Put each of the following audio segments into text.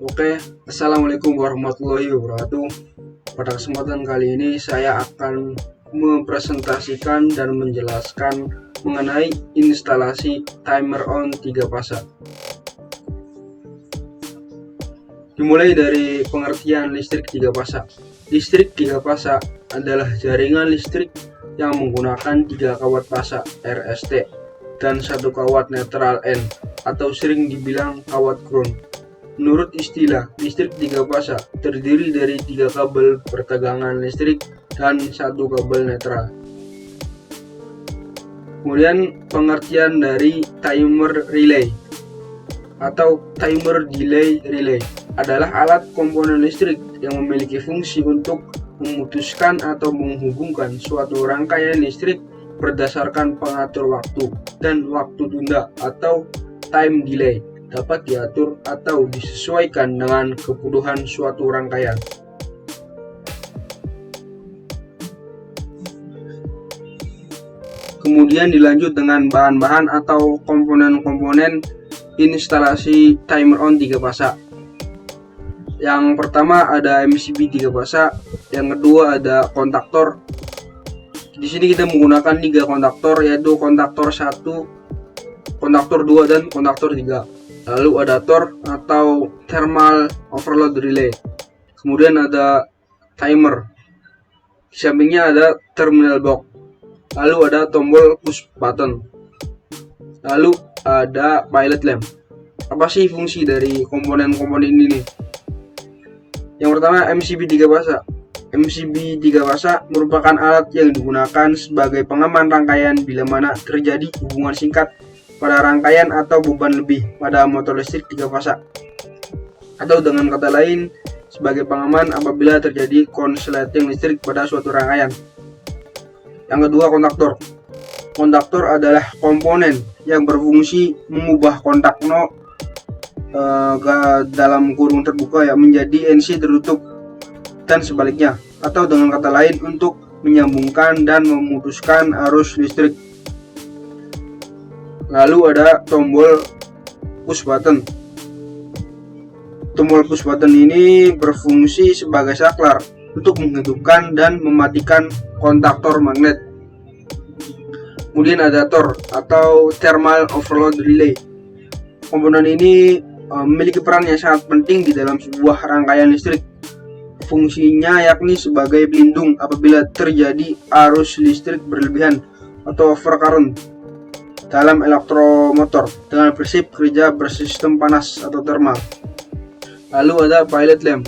Oke, Assalamualaikum warahmatullahi wabarakatuh. Pada kesempatan kali ini saya akan mempresentasikan dan menjelaskan mengenai instalasi timer on 3 fasa. Dimulai dari pengertian listrik 3 fasa. Listrik 3 fasa adalah jaringan listrik yang menggunakan 3 kawat fasa RST dan 1 kawat netral N atau sering dibilang kawat ground. Menurut istilah, listrik 3 fasa terdiri dari 3 kabel pertegangan listrik dan 1 kabel netral. Kemudian pengertian dari timer relay atau timer delay relay adalah alat komponen listrik yang memiliki fungsi untuk memutuskan atau menghubungkan suatu rangkaian listrik berdasarkan pengatur waktu, dan waktu tunda atau time delay dapat diatur atau disesuaikan dengan kebutuhan suatu rangkaian. Kemudian dilanjut dengan bahan-bahan atau komponen-komponen instalasi timer on 3 fasa. Yang pertama ada MCB 3 fasa, yang kedua ada kontaktor. Di sini kita menggunakan 3 kontaktor, yaitu kontaktor 1, kontaktor 2 dan kontaktor 3. Lalu ada TOR atau thermal overload relay. Kemudian ada timer. Di sampingnya ada terminal block. Lalu ada tombol push button. Lalu ada pilot lamp. Apa sih fungsi dari komponen-komponen ini nih? Yang pertama MCB 3 fasa. MCB 3 fasa merupakan alat yang digunakan sebagai pengaman rangkaian bila mana terjadi hubungan singkat pada rangkaian atau beban lebih pada motor listrik 3 fasa, atau dengan kata lain sebagai pengaman apabila terjadi konsleting listrik pada suatu rangkaian. Yang kedua, kontaktor. Kontaktor adalah komponen yang berfungsi mengubah kontak no ke dalam kurung terbuka menjadi NC tertutup dan sebaliknya, atau dengan kata lain untuk menyambungkan dan memutuskan arus listrik. Lalu ada tombol push button. Tombol push button ini berfungsi sebagai saklar untuk menghidupkan dan mematikan kontaktor magnet. Kemudian ada TOR atau thermal overload relay. Komponen ini memiliki peran yang sangat penting di dalam sebuah rangkaian listrik. Fungsinya yakni sebagai pelindung apabila terjadi arus listrik berlebihan atau overcurrent dalam elektromotor dengan prinsip kerja bersistem panas atau thermal. Lalu ada pilot lamp.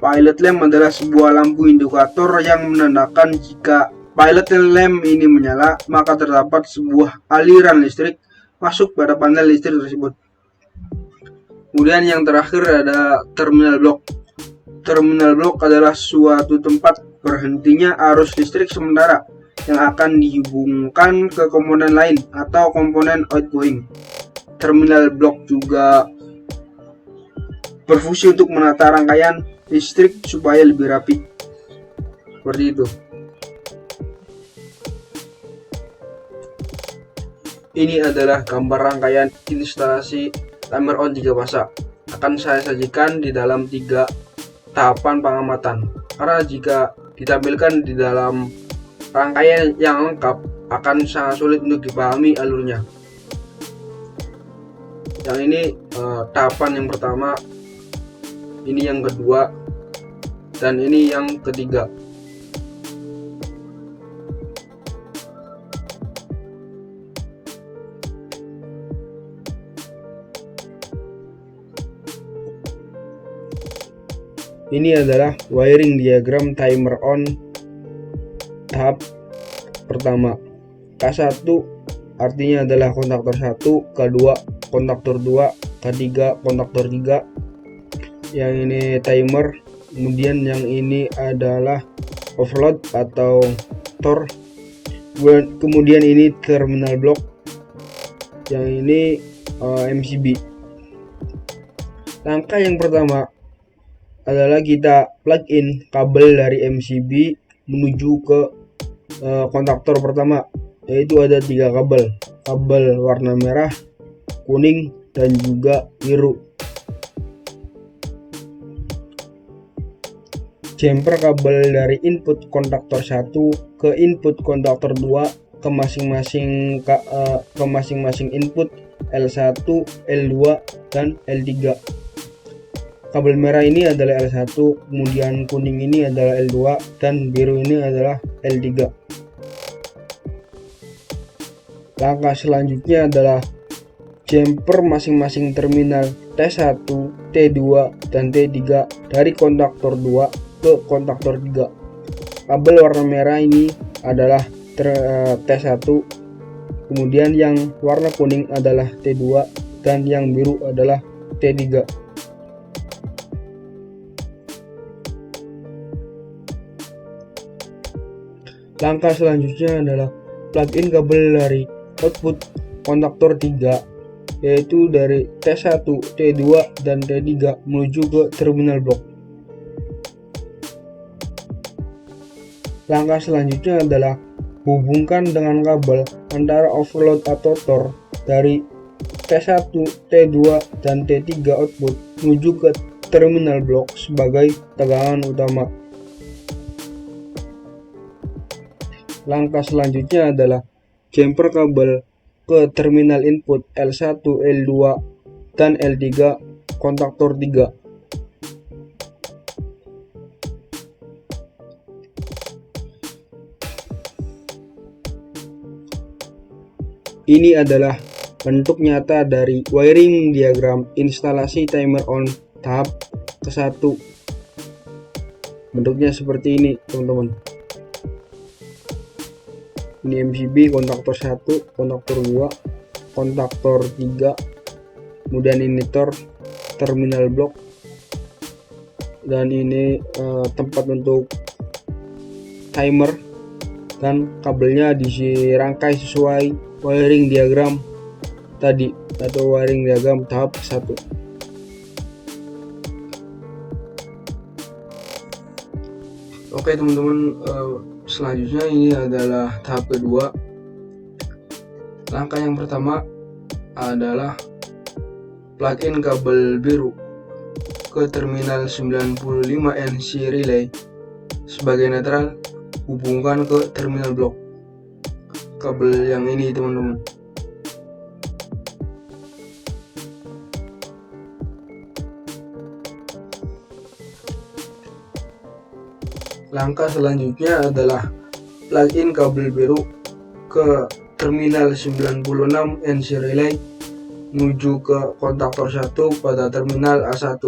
Pilot lamp adalah sebuah lampu indikator yang menandakan jika pilot lamp ini menyala, maka terdapat sebuah aliran listrik masuk pada panel listrik tersebut. Kemudian yang terakhir ada terminal block. Terminal block adalah suatu tempat berhentinya arus listrik sementara yang akan dihubungkan ke komponen lain atau komponen outgoing. Terminal block juga berfungsi untuk menata rangkaian listrik supaya lebih rapi. Seperti itu. Ini adalah gambar rangkaian instalasi timer on 3 fasa. Akan saya sajikan di dalam 3 tahapan pengamatan. Karena jika ditampilkan di dalam rangkaian yang lengkap akan sangat sulit untuk dipahami alurnya. Yang ini tahapan yang pertama, ini yang kedua, dan ini yang ketiga. Ini adalah wiring diagram timer on tahap pertama. K1 artinya adalah kontaktor 1, K2 kontaktor 2, K3 kontaktor 3. Yang ini timer. Kemudian yang ini adalah overload atau TOR. Kemudian ini terminal block. Yang ini MCB. Langkah yang pertama adalah kita plug in kabel dari MCB menuju ke kontaktor pertama, yaitu ada 3 kabel warna merah, kuning, dan juga biru. jumper kabel dari input kontaktor 1 ke input kontaktor 2 ke masing-masing input L1, L2, dan L3. Kabel merah ini adalah L1, kemudian kuning ini adalah L2, dan biru ini adalah L3. Langkah selanjutnya adalah jumper masing-masing terminal T1, T2, dan T3 dari kontaktor 2 ke kontaktor 3. Kabel warna merah ini adalah T1, kemudian yang warna kuning adalah T2, dan yang biru adalah T3. Langkah selanjutnya adalah plug-in kabel dari output kontaktor 3, yaitu dari T1, T2, dan T3 menuju ke terminal blok. Langkah selanjutnya adalah hubungkan dengan kabel antara overload atau tor dari T1, T2, dan T3 output menuju ke terminal blok sebagai tegangan utama. Langkah selanjutnya adalah jumper kabel ke terminal input L1, L2, dan L3 kontaktor 3. Ini adalah bentuk nyata dari wiring diagram instalasi timer on tahap ke-1. Bentuknya seperti ini, teman-teman. Ini MCB kontaktor 1, kontaktor 2, kontaktor 3, kemudian ini terminal blok, dan ini tempat untuk timer, dan kabelnya dirangkai sesuai wiring diagram tadi atau wiring diagram tahap 1. Oke teman-teman, selanjutnya ini adalah tahap kedua. Langkah yang pertama adalah plug-in kabel biru ke terminal 95NC relay sebagai netral, hubungkan ke terminal blok. Kabel yang ini teman-teman. Langkah selanjutnya adalah plug-in kabel biru ke terminal 96NC relay menuju ke kontaktor 1 pada terminal A1.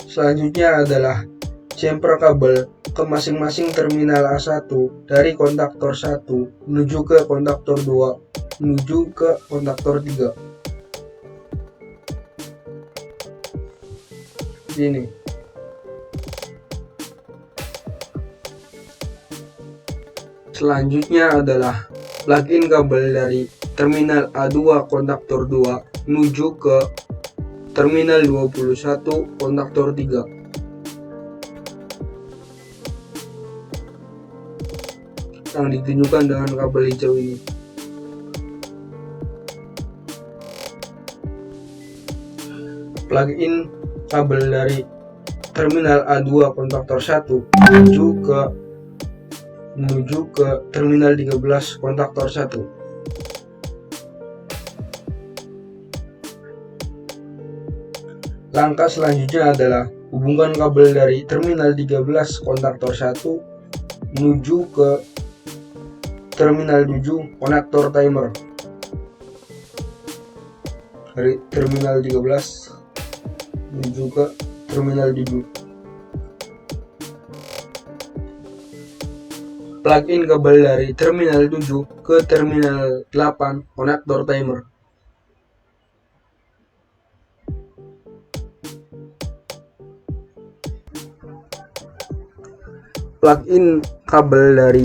Selanjutnya adalah jumper kabel ke masing-masing terminal A1 dari kontaktor 1 menuju ke kontaktor 2 menuju ke kontaktor 3. Ini. Selanjutnya adalah plug-in kabel dari terminal A2 kontaktor 2 menuju ke terminal 21 kontaktor 3. Yang ditunjukkan dengan kabel hijau ini. Plug-in kabel dari terminal A2 kontaktor 1 menuju ke terminal 13 kontaktor 1. Langkah selanjutnya adalah hubungkan kabel dari terminal 13 kontaktor 1 menuju ke terminal 7 konektor timer. Dari terminal 13 menuju ke terminal 7. Plug-in kabel dari terminal 7 ke terminal 8 konektor timer. Plug-in kabel dari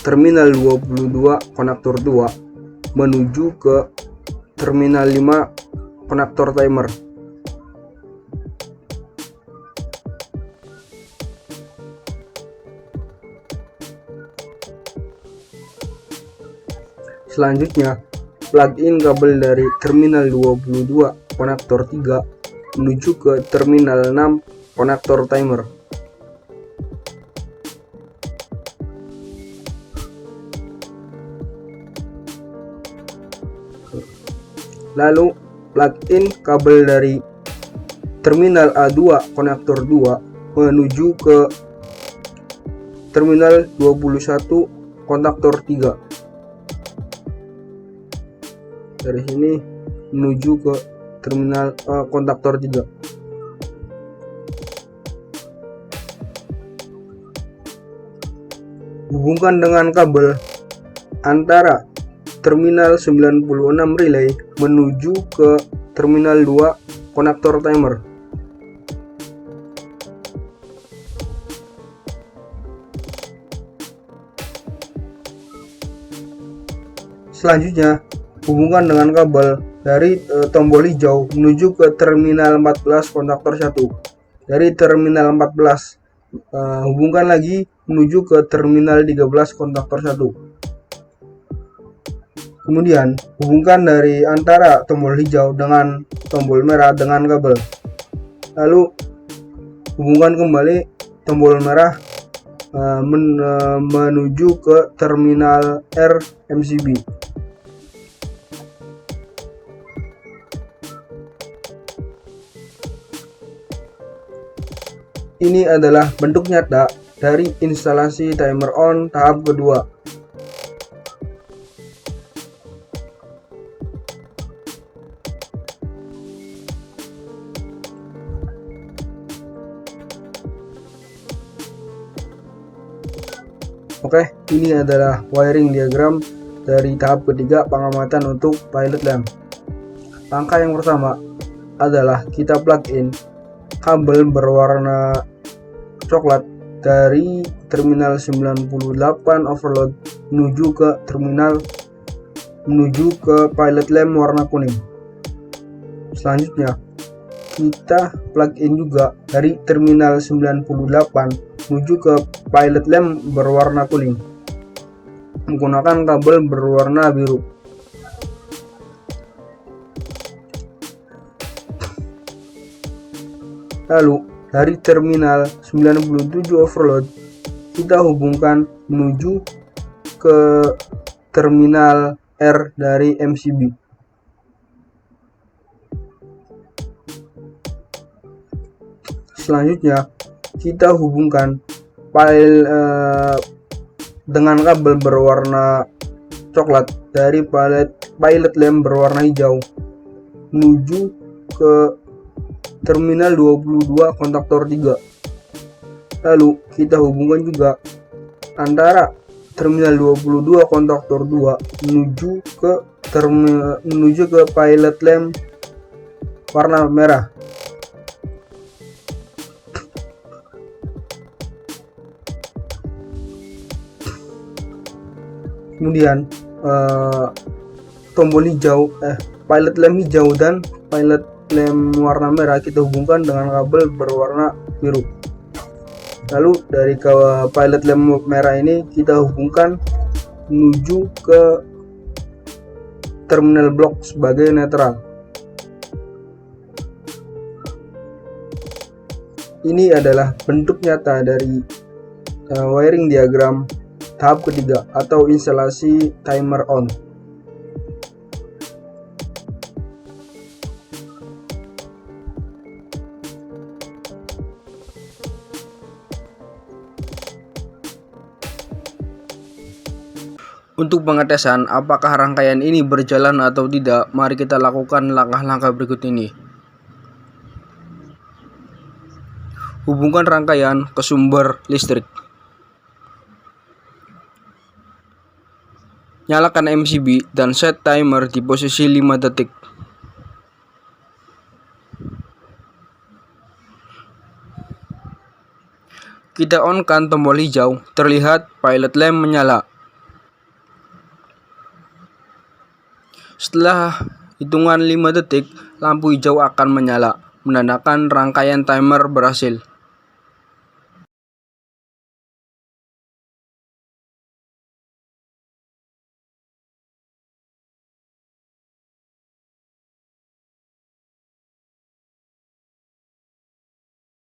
terminal 22 konektor 2 menuju ke terminal 5 konektor timer. Selanjutnya, plug in kabel dari terminal 22 konektor 3 menuju ke terminal 6 konektor timer. Lalu plug in kabel dari terminal A2 konektor 2 menuju ke terminal 21 konektor 3. Dari sini menuju ke terminal konektor 3. Hubungkan dengan kabel antara terminal 96 relay menuju ke terminal 2 konektor timer. Selanjutnya, hubungkan dengan kabel dari tombol hijau menuju ke terminal 14 konektor 1. Dari terminal 14 hubungkan lagi menuju ke terminal 13 konektor 1. Kemudian hubungkan dari antara tombol hijau dengan tombol merah dengan kabel. Lalu hubungkan kembali tombol merah menuju ke terminal R MCB. Ini adalah bentuk nyata dari instalasi timer on tahap kedua. Oke, ini adalah wiring diagram dari tahap ketiga pengamatan untuk pilot lamp. Langkah yang pertama adalah kita plug in kabel berwarna coklat dari terminal 98 overload menuju ke pilot lamp warna kuning. Selanjutnya kita plug in juga dari terminal 98 menuju ke pilot lamp berwarna kuning menggunakan kabel berwarna biru. Lalu dari terminal 97 overload kita hubungkan menuju ke terminal R dari MCB. Selanjutnya kita hubungkan dengan kabel berwarna coklat dari pilot lamp berwarna hijau menuju ke terminal 22 konektor 3. Lalu kita hubungkan juga antara terminal 22 konektor 2 menuju ke pilot lamp warna merah. Kemudian tombol hijau pilot lamp hijau dan pilot lamp warna merah kita hubungkan dengan kabel berwarna biru. Lalu dari pilot lamp merah ini kita hubungkan menuju ke terminal blok sebagai netral. Ini adalah bentuk nyata dari wiring diagram tahap ketiga atau instalasi timer on. Untuk pengetesan apakah rangkaian ini berjalan atau tidak, mari kita lakukan langkah-langkah berikut ini. Hubungkan rangkaian ke sumber listrik. Nyalakan MCB dan set timer di posisi 5 detik. Kita on-kan tombol hijau, terlihat pilot lamp menyala. Setelah hitungan 5 detik, lampu hijau akan menyala, menandakan rangkaian timer berhasil.